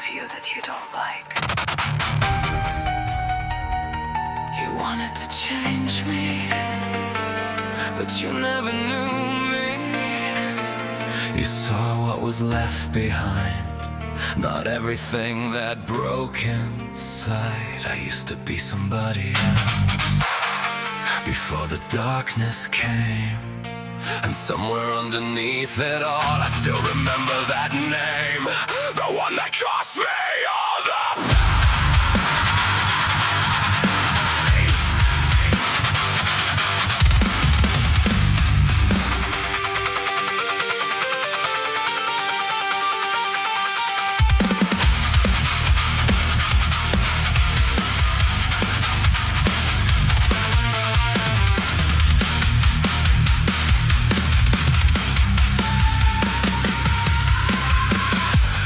of you that you don't like. You wanted to change me, but you never knew me. You saw what was left behind, not everything that broke inside. I used to be somebody else before the darkness came, and somewhere underneath it all I still remember that name, the one that cost me all the pain.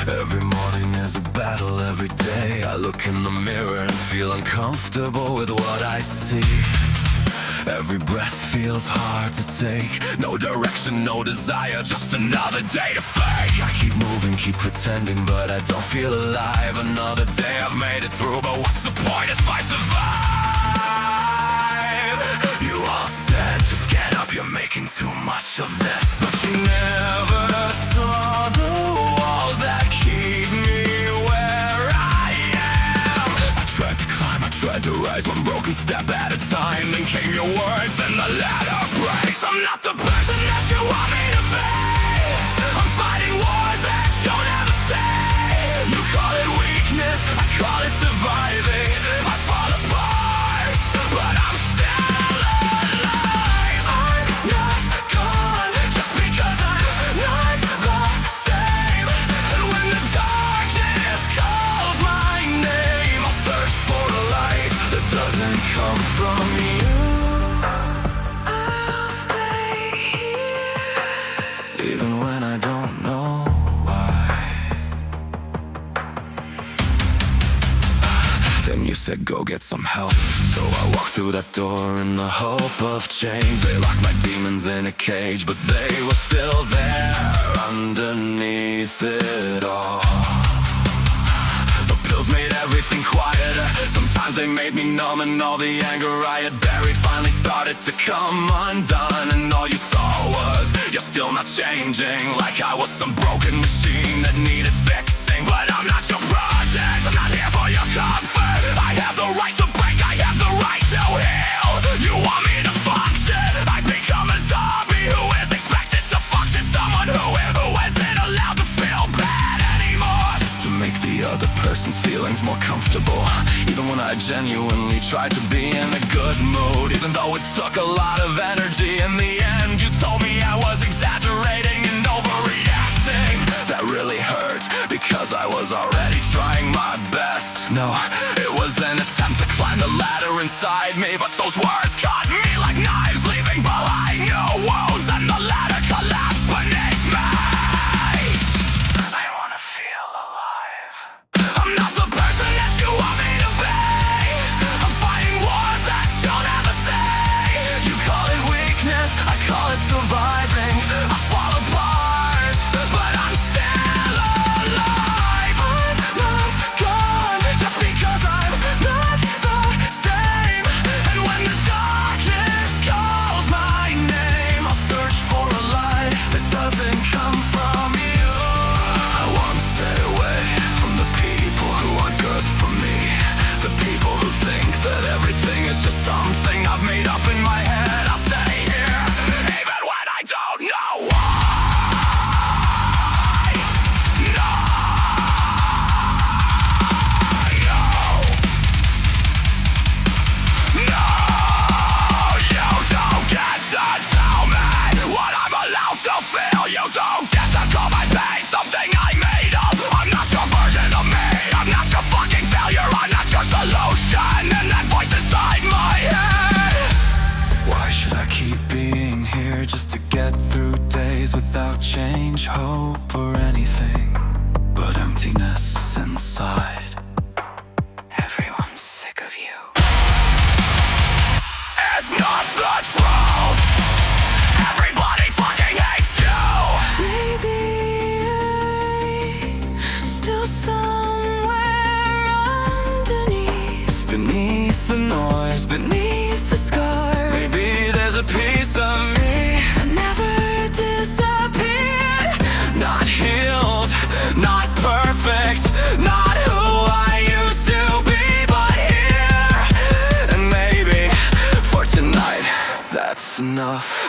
Every morning is a battle, every day I look in the mirror and feel uncomfortable with what I see. Every breath feels hard to take, no direction, no desire, just another day to fake. I keep moving, keep pretending, but I don't feel alive. Another day I've made it through, but what's the point if I survive? You all said, just get up, you're making too much of this, but you never saw the walls that keep me where I am. I tried to climb, I tried to rise, one broken step at a time. Then came your words and the ladder breaks. I'm not the person that you want me to be. I'm fighting wars that you'll never see. You call it weakness, I call it surviving. I fall apart, but I'm still alive. I'm not gone just because I'm not the same. And when the darkness calls my name, I'll search for a light that doesn't come from you. I'll stay here, even when I don't know why. Then you said go get some help, so I walked through that door in the hope of change. They locked my demons in a cage, but they were still there underneath it all. The pills made everything quieter, sometimes they made me numb, and all the anger I had buried finally started to come undone. And all you saw was, you're still not changing, like I was some broken machine that needed fixing. But I'm not your project, I'm not here for your comfort. I have the right to break, I have the right to heal. You want me to function, I become a zombie who is expected to function. Someone who isn't allowed to feel bad anymore, just to make the other person's feelings more comfortable. Even when I genuinely tried to be in a good mood, even though it took a lot of energy. In the end, you told me I was exaggerating and overreacting. That really hurt, because I was already trying my best. No, it was an attempt to climb the ladder inside me, but those words caught me like knives, leaving behind new wounds, and the ladder collapsed beneath me. I wanna feel alive. I'm not the person that you want me to be. I'm fighting wars that you'll never see. You call it weakness, I call it surviving. I fall apart, but I'm still alive. I'm not gone just because I'm not the same. And when the darkness calls my name, I'll search for a light that doesn't come from you. I won't stay away from the people who aren't good for me, the people who think that everything is just something I've made up in my head. I'll stay here, even when I don't know why. No, no, you don't get to tell me what I'm allowed to feel. You don't get to call my pain something I made up. I'm not your version of me, I'm not your fucking failure, I'm not your solution. And that voice inside my head, why should I keep being here just to get through days without change, hope, or anything but emptiness inside? Everyone's sick of you. It's not the truth. Everybody fucking hates you. Maybe I still sound scars beneath the scar. Maybe there's a piece of me to never disappear. Not healed, not perfect, not who I used to be, but here. And maybe for tonight, that's enough.